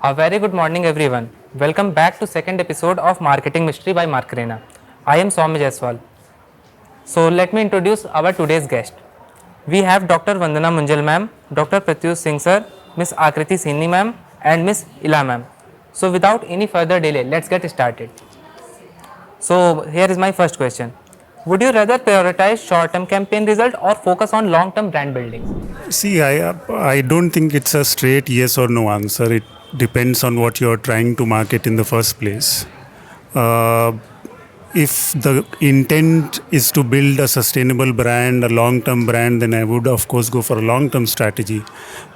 A very good morning everyone. Welcome back to second episode of Marketing Mystery by Markarena. I am Soumya Jaiswal. So let me introduce our today's guest. We have Dr. Vandana Munjal ma'am, Dr. Pratyush Singh sir, Miss Aakriti Saini ma'am and Miss Ila ma'am. So without any further delay, let's get started. So here is my first question. Would you rather prioritize short-term campaign result or focus on long-term brand building? See, I don't think it's a straight yes or no answer. It depends on what you're trying to market in the first place. If the intent is to build a sustainable brand, a long-term brand, then I would of course go for a long-term strategy.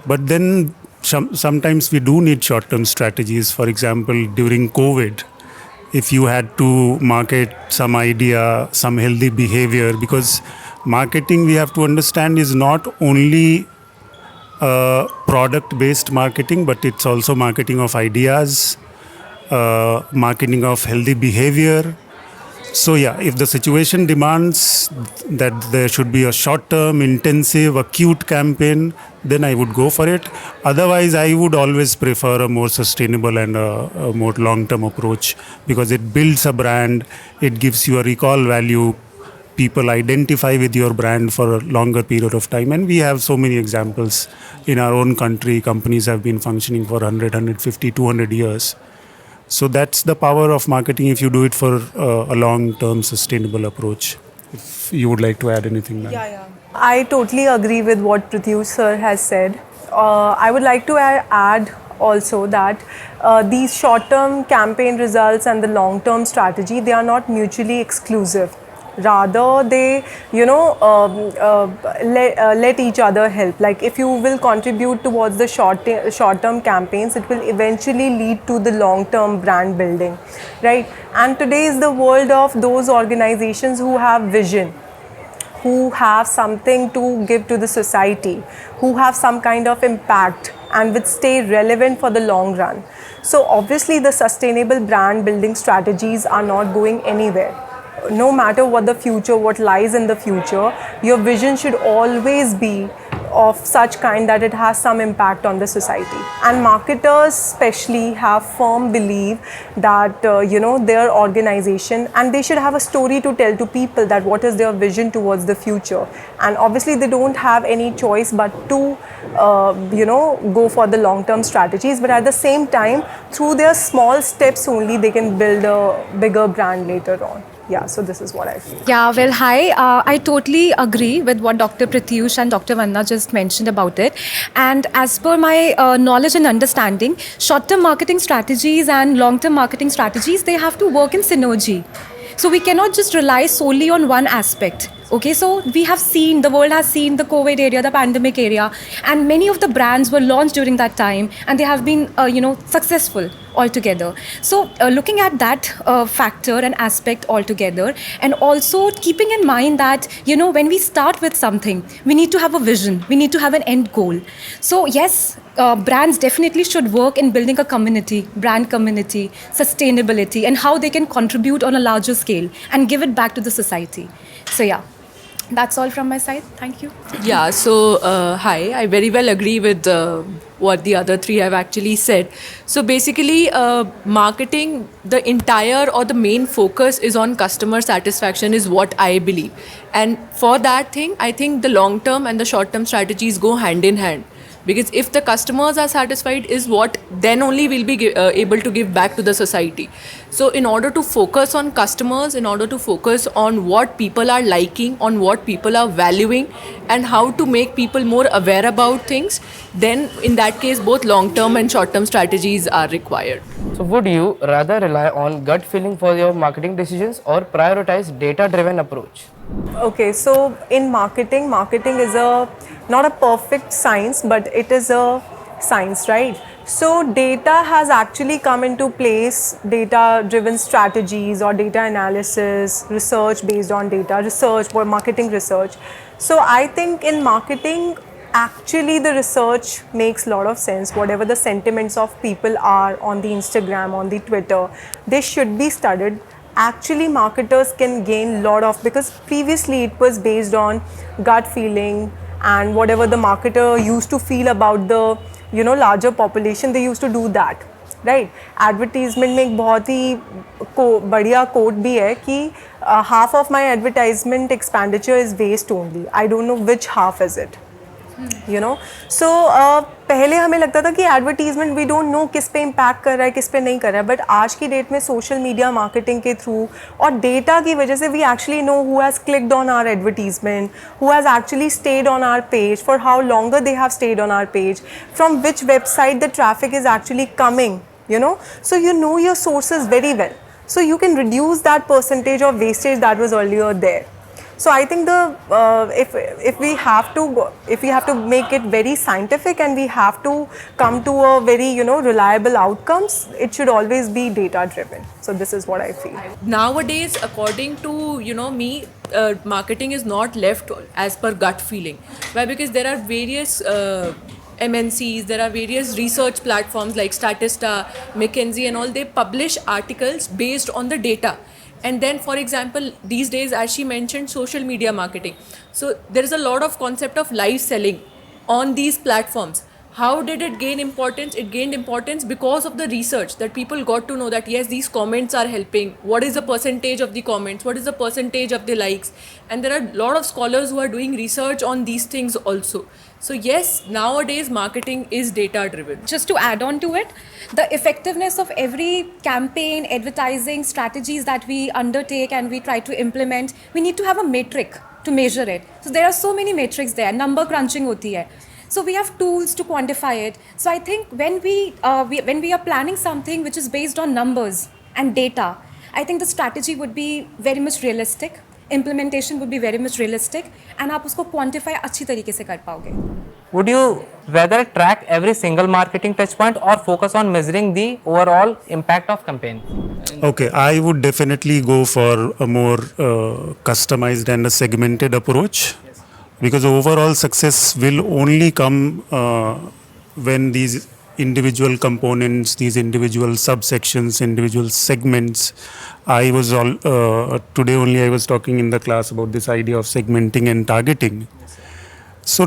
But then sometimes we do need short-term strategies. For example, during COVID, if you had to market some idea, some healthy behavior, because marketing, we have to understand, is not only product-based marketing, but it's also marketing of ideas, marketing of healthy behavior. So yeah, if the situation demands that there should be a short-term, intensive, acute campaign, then I would go for it. Otherwise, I would always prefer a more sustainable and a more long-term approach, because it builds a brand, it gives you a recall value, people identify with your brand for a longer period of time. And we have so many examples in our own country. Companies have been functioning for 100, 150, 200 years. So that's the power of marketing if you do it for a long-term sustainable approach. If you would like to add anything, ma'am. Yeah. I totally agree with what Pratyush sir has said. I would like to add also that these short-term campaign results and the long-term strategy, they are not mutually exclusive. Rather, they, let each other help. Like if you will contribute towards the short-term campaigns, it will eventually lead to the long-term brand building, right? And today is the world of those organizations who have vision, who have something to give to the society, who have some kind of impact and which stay relevant for the long run. So obviously the sustainable brand building strategies are not going anywhere. No matter what the future, what lies in the future, your vision should always be of such kind that it has some impact on the society. And marketers especially have firm belief that their organization, and they should have a story to tell to people that what is their vision towards the future. And obviously they don't have any choice but to go for the long-term strategies, but at the same time, through their small steps only, they can build a bigger brand later on. Yeah, so this is what I feel. Yeah, well, hi. I totally agree with what Dr. Pratyush and Dr. Vandana just mentioned about it. And as per my knowledge and understanding, short-term marketing strategies and long-term marketing strategies, they have to work in synergy. So we cannot just rely solely on one aspect. Okay, so the world has seen the COVID area, the pandemic area, and many of the brands were launched during that time, and they have been, successful altogether. So looking at that factor and aspect altogether, and also keeping in mind that, when we start with something, we need to have a vision, we need to have an end goal. So yes, brands definitely should work in building a community, brand community, sustainability, and how they can contribute on a larger scale and give it back to the society. So yeah. That's all from my side. Thank you. Yeah, so hi, I very well agree with what the other three have actually said. So basically, marketing, the entire or the main focus is on customer satisfaction is what I believe. And for that thing, I think the long-term and the short-term strategies go hand in hand. Because if the customers are satisfied is what then only we'll be able to give back to the society. So in order to focus on customers, in order to focus on what people are liking, on what people are valuing, and how to make people more aware about things, then in that case both long-term and short-term strategies are required. So would you rather rely on gut feeling for your marketing decisions or prioritize data-driven approach? Okay, so in marketing is not a perfect science, but it is a science, right? So data has actually come into place, data-driven strategies or data analysis, research based on data, research or marketing research. So I think in marketing, actually the research makes a lot of sense. Whatever the sentiments of people are on the Instagram, on the Twitter, they should be studied. Actually marketers can gain a lot of, because previously it was based on gut feeling and whatever the marketer used to feel about the larger population, they used to do that. Right. Advertisement में एक बहुत ही बढ़िया quote भी है कि half of my advertisement expenditure is waste only. I don't know which half is it, you know. So पहले हमें लगता था कि एडवर्टीजमेंट वी डोंट नो किस पे इम्पैक्ट कर रहा है, किस पे नहीं कर रहा है, बट आज की डेट में सोशल मीडिया मार्केटिंग के थ्रू और डेटा की वजह से we actually know who has clicked on our advertisement, who has actually stayed on our page, for how longer they have stayed on our page, from which website the traffic is actually coming, you know. So you know your sources very well, so you can reduce that percentage of wastage that was earlier there. So I think the if we have to make it very scientific and we have to come to a very reliable outcomes, it should always be data driven. So this is what I feel. Nowadays, according to me, marketing is not left as per gut feeling. Why? Because there are various MNCs, there are various research platforms like Statista, McKinsey and all. They publish articles based on the data. And then, for example, these days, as she mentioned, social media marketing. So there is a lot of concept of live selling on these platforms. How did it gain importance? It gained importance because of the research that people got to know that yes, these comments are helping. What is the percentage of the comments? What is the percentage of the likes? And there are a lot of scholars who are doing research on these things also. So yes, nowadays marketing is data driven. Just to add on to it, the effectiveness of every campaign, advertising strategies that we undertake and we try to implement, we need to have a metric to measure it. So there are so many metrics there. Number crunching hoti hai. So we have tools to quantify it. So I think when we are planning something which is based on numbers and data, I think the strategy would be very much realistic. Implementation would be very much realistic, and आप उसको quantify अच्छी तरीके से कर पाओगे. Would you rather track every single marketing touch point or focus on measuring the overall impact of campaign? Okay, I would definitely go for a more customized and a segmented approach, because overall success will only come when these individual components, these individual subsections, individual segments. I was today only I was talking in the class about this idea of segmenting and targeting. So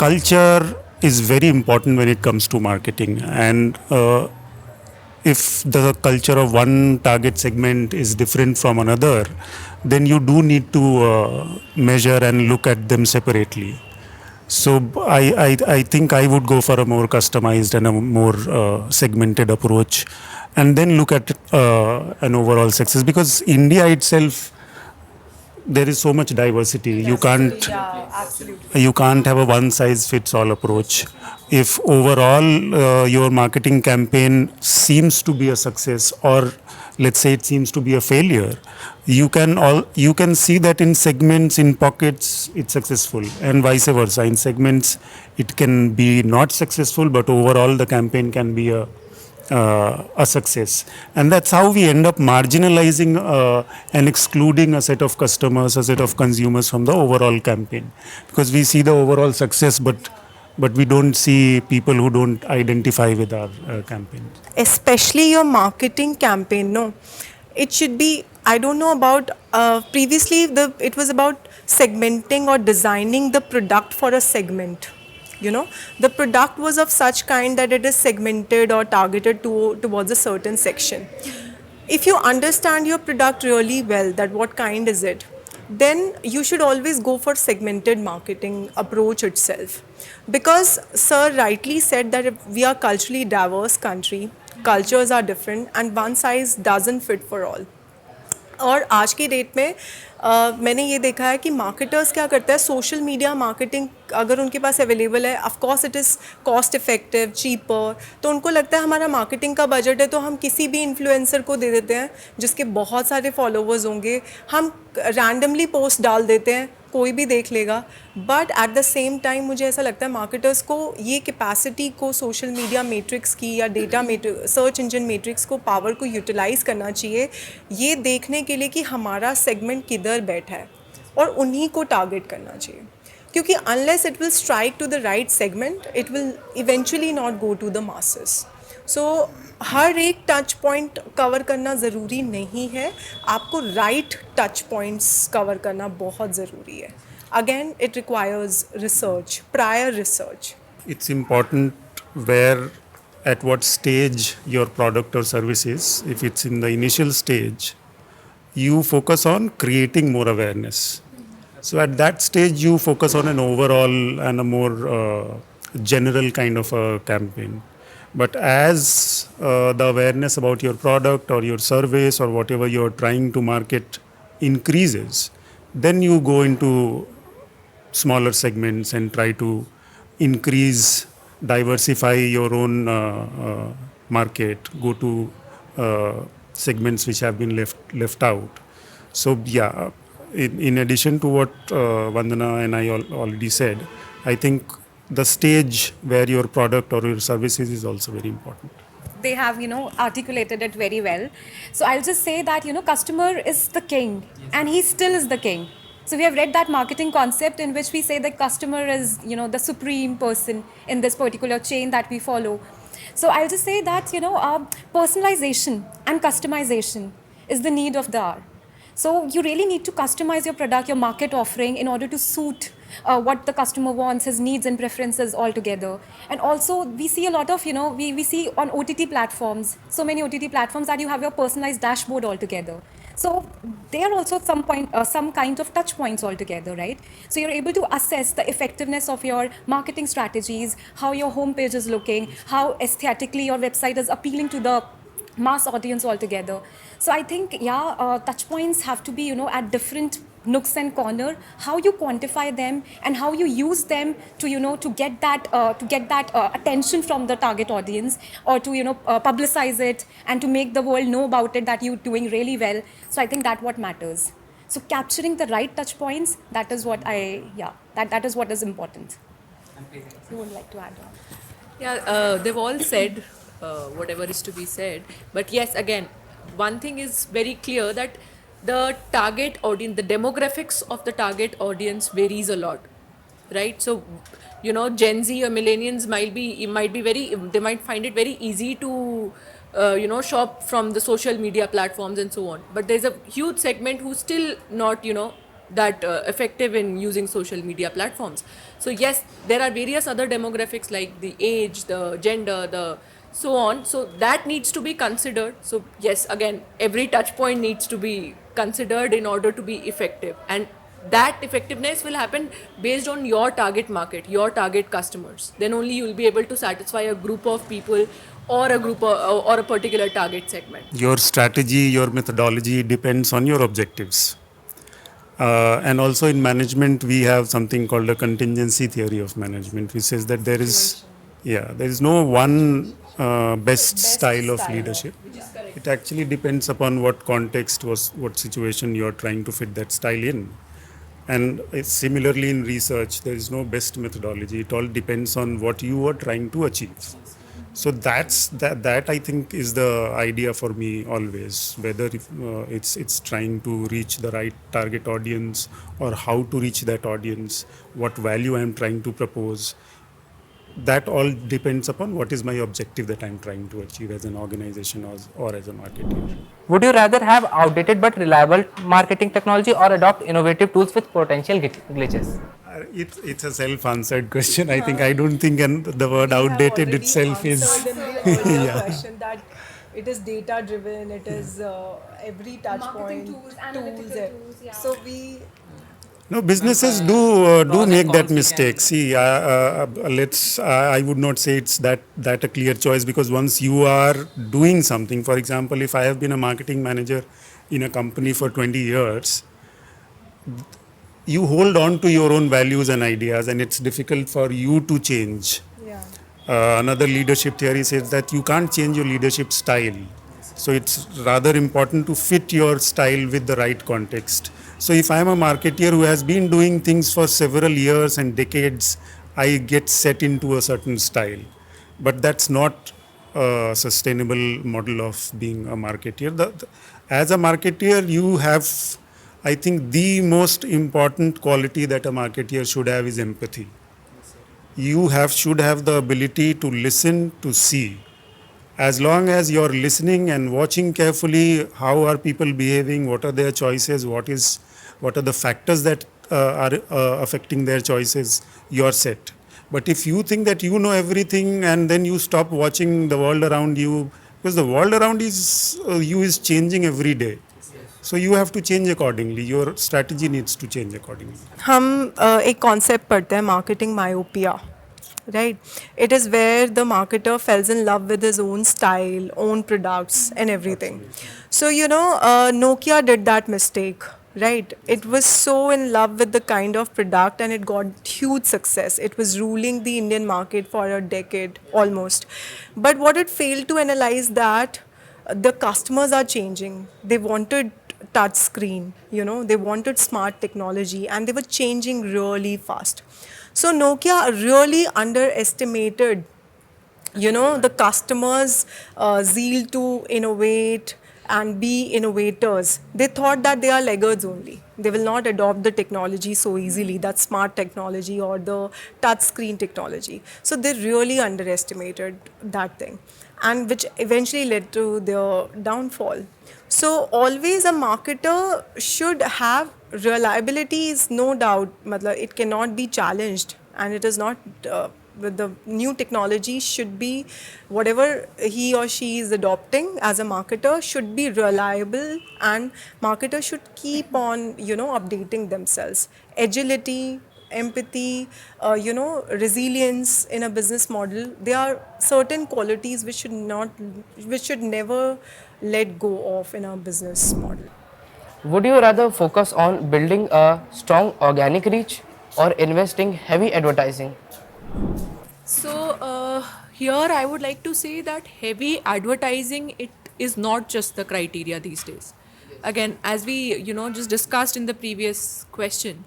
culture is very important when it comes to marketing, and if the culture of one target segment is different from another, then you do need to measure and look at them separately. So I think I would go for a more customized and a more segmented approach, and then look at an overall success, because India itself, there is so much diversity. You can't have a one size fits all approach. If overall your marketing campaign seems to be a success, or let's say it seems to be a failure, you can see that in segments, in pockets it's successful, and vice versa. In segments it can be not successful, but overall the campaign can be a success. And that's how we end up marginalizing and excluding a set of customers, a set of consumers from the overall campaign, because we see the overall success, but we don't see people who don't identify with our campaign. Especially your marketing campaign, no, it should be, I don't know about previously it was about segmenting or designing the product for a segment. The product was of such kind that it is segmented or targeted towards a certain section. If you understand your product really well, that what kind is it, then you should always go for segmented marketing approach itself. Because sir rightly said that if we are culturally diverse country, cultures are different and one size doesn't fit for all. और आज की date में मैंने ये देखा है कि marketers क्या करते हैं, सोशल मीडिया मार्केटिंग अगर उनके पास अवेलेबल है, of course it is cost effective, cheaper, तो उनको लगता है हमारा मार्केटिंग का बजट है तो हम किसी भी इन्फ्लुएंसर को दे देते हैं जिसके बहुत सारे फॉलोवर्स होंगे, हम रैंडमली पोस्ट डाल देते हैं, कोई भी देख लेगा. But at the same time मुझे ऐसा लगता है मार्केटर्स को ये कैपेसिटी को सोशल मीडिया मैट्रिक्स की या डेटा सर्च इंजन मैट्रिक्स को पावर को यूटिलाइज़ करना चाहिए, ये देखने के लिए कि हमारा सेगमेंट किधर बैठा है और उन्हीं को टारगेट करना चाहिए. क्योंकि unless it will strike to the right segment, it will eventually not go to the masses. So हर एक टच पॉइंट कवर करना ज़रूरी नहीं है, आपको राइट टच पॉइंट्स कवर करना बहुत ज़रूरी है. Again it requires research, prior research. It's important where at what stage your product or service is. If it's in the initial stage, you focus on creating more awareness. So at that stage, you focus on an overall and a more general kind of a campaign. But as the awareness about your product or your service or whatever you're trying to market increases, then you go into smaller segments and try to increase, diversify your own market, go to segments which have been left out. So yeah, in addition to what Vandana and I already said, I think the stage where your product or your services is also very important. They have articulated it very well. So I'll just say that customer is the king, and he still is the king. So we have read that marketing concept in which we say that customer is the supreme person in this particular chain that we follow. So I'll just say that personalization and customization is the need of the hour. So you really need to customize your product, your market offering, in order to suit what the customer wants, his needs and preferences altogether. And also we see a lot of, we see on OTT platforms, so many OTT platforms, that you have your personalized dashboard altogether. So they are also at some point, some kind of touch points altogether, right? So you're able to assess the effectiveness of your marketing strategies, how your homepage is looking, how aesthetically your website is appealing to the mass audience altogether. So I think, touch points have to be, at different nooks and corner. How you quantify them and how you use them to, to get that attention from the target audience, or to, publicize it and to make the world know about it that you're doing really well. So I think that's what matters. So capturing the right touch points, that is what that is what is important. You would like to add on? Yeah, they've all said whatever is to be said. But yes, again, one thing is very clear, that the target audience, the demographics of the target audience varies a lot, right? So, Gen Z or millennials they might find it very easy to, shop from the social media platforms and so on. But there's a huge segment who's still not, that effective in using social media platforms. So yes, there are various other demographics like the age, the gender, the so on. So that needs to be considered. So yes, again, every touch point needs to be considered in order to be effective. And that effectiveness will happen based on your target market, your target customers. Then only you will be able to satisfy a group of people, or a group or a particular target segment. Your strategy, your methodology depends on your objectives. And also in management, we have something called a contingency theory of management, which says that there is no one best style of leadership. It actually depends upon what context, what situation you are trying to fit that style in. And similarly in research, there is no best methodology. It all depends on what you are trying to achieve. So that I think is the idea for me always, whether it's trying to reach the right target audience, or how to reach that audience, what value I am trying to propose. That all depends upon what is my objective that I am trying to achieve as an organization or as a marketer. Would you rather have outdated but reliable marketing technology, or adopt innovative tools with potential glitches? It's a self-answered question. I think I don't think the word outdated itself is. Question that it is data-driven. It is every touch Marketing point, tools, analytical tools, yeah. So we. No, businesses do make that mistake. See, I would not say it's that a clear choice, because once you are doing something, for example, if I have been a marketing manager in a company for 20 years, you hold on to your own values and ideas, and it's difficult for you to change. Yeah. Another leadership theory says that you can't change your leadership style. So it's rather important to fit your style with the right context. So if I'm a marketeer who has been doing things for several years and decades, I get set into a certain style. But that's not a sustainable model of being a marketeer. As a marketeer, you have, I think, the most important quality that a marketeer should have is empathy. You should have the ability to listen, to see. As long as you're listening and watching carefully, how are people behaving, what are their choices, what are the factors that are affecting their choices, you're set. But if you think that you know everything and then you stop watching the world around you, because the world around you is changing every day. So you have to change accordingly. Your strategy needs to change accordingly. हम एक concept पढ़ते हैं marketing myopia right. It is where the marketer falls in love with his own style, own products and everything. So Nokia did that mistake, right. It was so in love with the kind of product and it got huge success. It was ruling the Indian market for a decade almost. But what it failed to analyze that the customers are changing. They wanted touch screen, they wanted smart technology and they were changing really fast. So Nokia really underestimated, the customers' zeal to innovate and be innovators. They thought that they are laggards only. They will not adopt the technology so easily, that smart technology or the touch screen technology. So they really underestimated that thing, and which eventually led to their downfall. So always a marketer should have reliability, is no doubt. Matlab, it cannot be challenged, and it is not with the new technology should be whatever he or she is adopting as a marketer should be reliable, and marketers should keep on updating themselves. Agility, empathy, resilience in a business model, there are certain qualities which should never let go of in a business model. Would you rather focus on building a strong organic reach or investing heavy advertising? So here I would like to say that heavy advertising, it is not just the criteria these days. Again, as we just discussed in the previous question,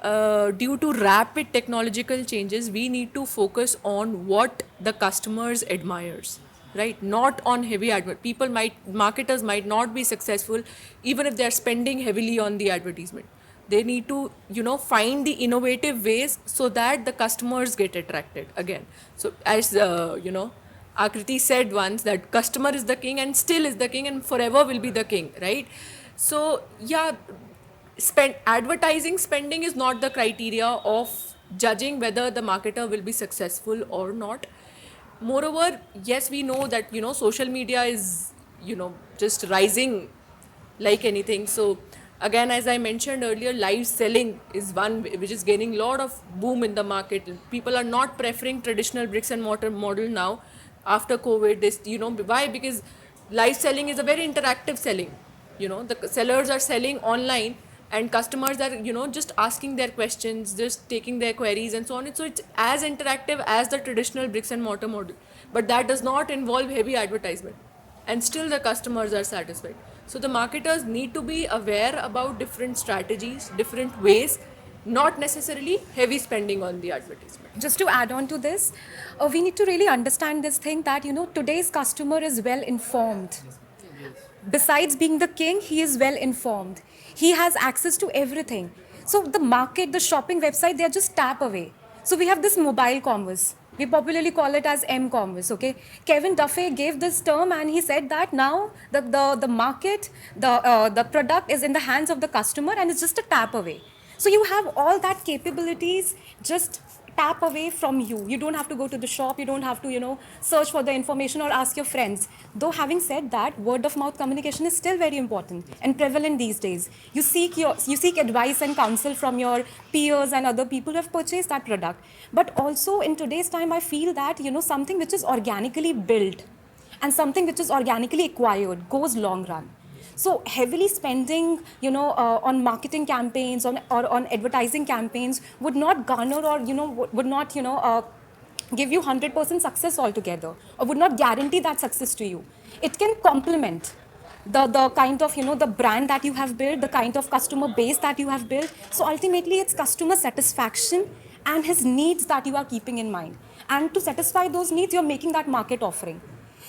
due to rapid technological changes, we need to focus on what the customers admires, right? Not on heavy marketers might not be successful even if they are spending heavily on the advertisement. They need to find the innovative ways so that the customers get attracted again. So as Aakriti said once, that customer is the king and still is the king and forever will be the king, right? So yeah, advertising spending is not the criteria of judging whether the marketer will be successful or not. Moreover, yes, we know that social media is just rising like anything. So again, as I mentioned earlier, live selling is one which is gaining a lot of boom in the market. People are not preferring traditional bricks and mortar model now after COVID. This, why? Because live selling is a very interactive selling. The sellers are selling online and customers are, just asking their questions, just taking their queries and so on. And so it's as interactive as the traditional bricks and mortar model. But that does not involve heavy advertisement. And still the customers are satisfied. So the marketers need to be aware about different strategies, different ways, not necessarily heavy spending on the advertisement. Just to add on to this, we need to really understand this thing that, today's customer is well informed. Besides being the king, he is well informed. He has access to everything. So the market, the shopping website, they are just tap away. So we have this mobile commerce. We popularly call it as M-commerce, okay? Kevin Duffy gave this term and he said that now the market, the product is in the hands of the customer and it's just a tap away. So you have all that capabilities just tap away from you. You don't have to go to the shop. You don't have to, search for the information or ask your friends. Though having said that, word of mouth communication is still very important and prevalent these days. You seek advice and counsel from your peers and other people who have purchased that product. But also in today's time, I feel that, something which is organically built and something which is organically acquired goes long run. So heavily spending, on marketing campaigns or on advertising campaigns would not garner or, would not, give you 100% success altogether or would not guarantee that success to you. It can complement the kind of, the brand that you have built, the kind of customer base that you have built. So ultimately, it's customer satisfaction and his needs that you are keeping in mind. And to satisfy those needs, you're making that market offering.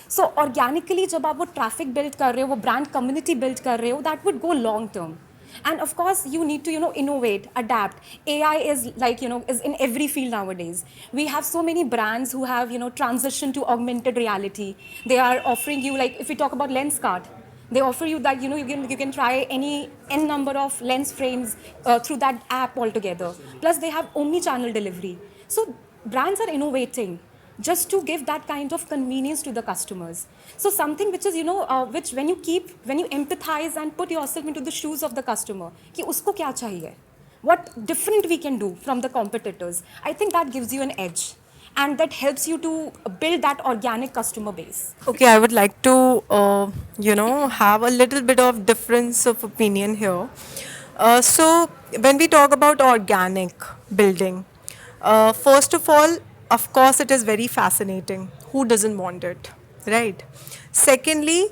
So organically, जब आप वो traffic build कर रहे हो, वो brand community build कर रहे हो, that would go long term. And of course, you need to, innovate, adapt. AI is like, is in every field nowadays. We have so many brands who have, transitioned to augmented reality. They are offering you, like, if we talk about Lenskart, they offer you that, you can try any N number of lens frames through that app altogether. Plus, they have omni-channel delivery. So brands are innovating just to give that kind of convenience to the customers. So something which is, which when you empathize and put yourself into the shoes of the customer, कि उसको क्या चाहिए, what different we can do from the competitors, I think that gives you an edge and that helps you to build that organic customer base. Okay, I would like to, have a little bit of difference of opinion here. So, when we talk about organic building, first of all, of course, it is very fascinating. Who doesn't want it, right? Secondly,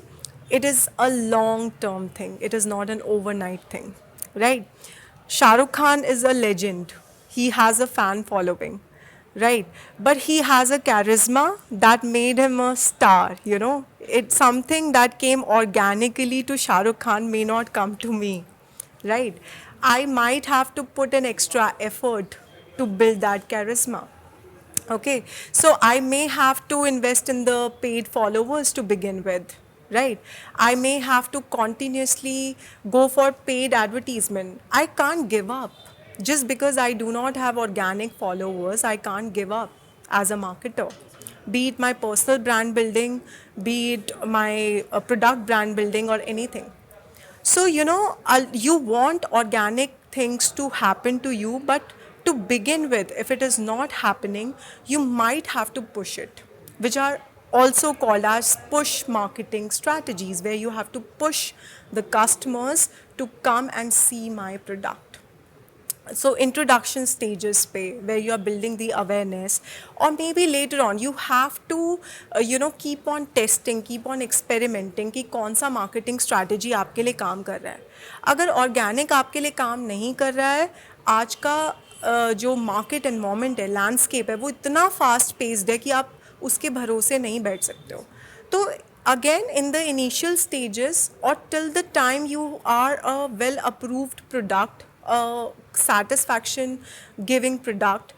it is a long term thing, it is not an overnight thing, right? Shah Rukh Khan is a legend, he has a fan following, right? But he has a charisma that made him a star, It's something that came organically to Shah Rukh Khan may not come to me, right? I might have to put an extra effort to build that charisma. Okay, so I may have to invest in the paid followers to begin with, right? I may have to continuously go for paid advertisement. I can't give up. Just because I do not have organic followers, I can't give up as a marketer. Be it my personal brand building, be it my product brand building, or anything. So, you want organic things to happen to you, but to begin with, if it is not happening, you might have to push it, which are also called as push marketing strategies, where you have to push the customers to come and see my product. So introduction stages पे where you are building the awareness, or maybe later on you have to keep on testing, keep on experimenting कि कौन सा marketing strategy आपके लिए काम कर रहा है. अगर organic आपके लिए काम नहीं कर रहा है, आज का जो market environment है, landscape है, वो इतना fast paced है कि आप उसके भरोसे नहीं बैठ सकते हो. तो again in the initial stages or till the time you are a well approved product, satisfaction giving product,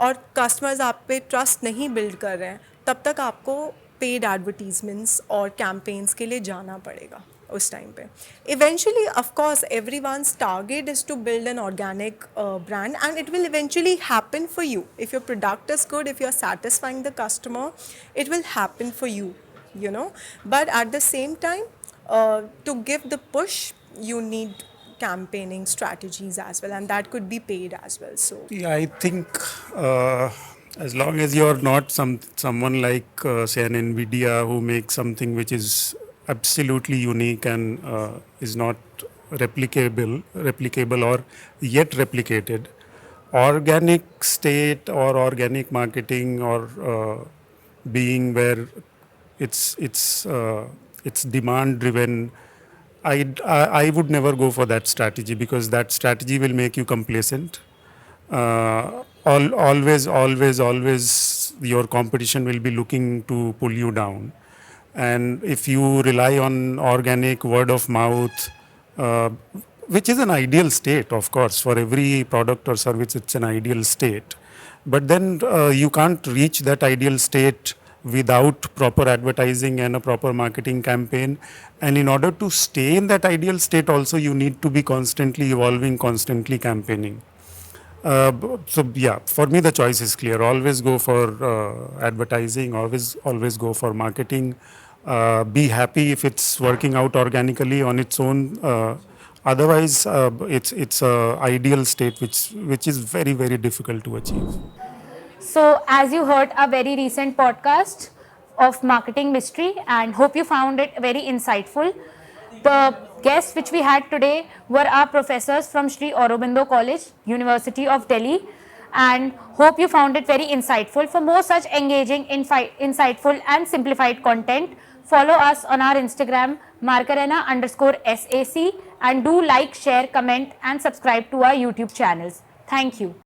और customers आप पे trust नहीं build कर रहे हैं, तब तक आपको paid advertisements और campaigns के लिए जाना पड़ेगा उस time पे. Eventually, of course, everyone's target is to build an organic brand, and it will eventually happen for you. If your product is good, if you're satisfying the customer, it will happen for you, But at the same time, to give the push, you need campaigning strategies as well, and that could be paid as well. So Yeah, I think as long as you're not someone like say an Nvidia who makes something which is absolutely unique and is not replicable or yet replicated, organic state or organic marketing or being where it's demand driven, I would never go for that strategy, because that strategy will make you complacent. Always your competition will be looking to pull you down. And if you rely on organic word of mouth, which is an ideal state, of course, for every product or service, it's an ideal state. But then you can't reach that ideal state without proper advertising and a proper marketing campaign. And in order to stay in that ideal state also, you need to be constantly evolving, constantly campaigning. So yeah, for me the choice is clear. Always go for advertising, always go for marketing. Be happy if it's working out organically on its own. Otherwise, it's a ideal state which is very, very difficult to achieve. So, as you heard, a very recent podcast of Marketing Mystery, and hope you found it very insightful. The guests which we had today were our professors from Sri Aurobindo College, University of Delhi, and hope you found it very insightful. For more such engaging, insightful and simplified content, follow us on our Instagram, Markarena_SAC, and do like, share, comment and subscribe to our YouTube channels. Thank you.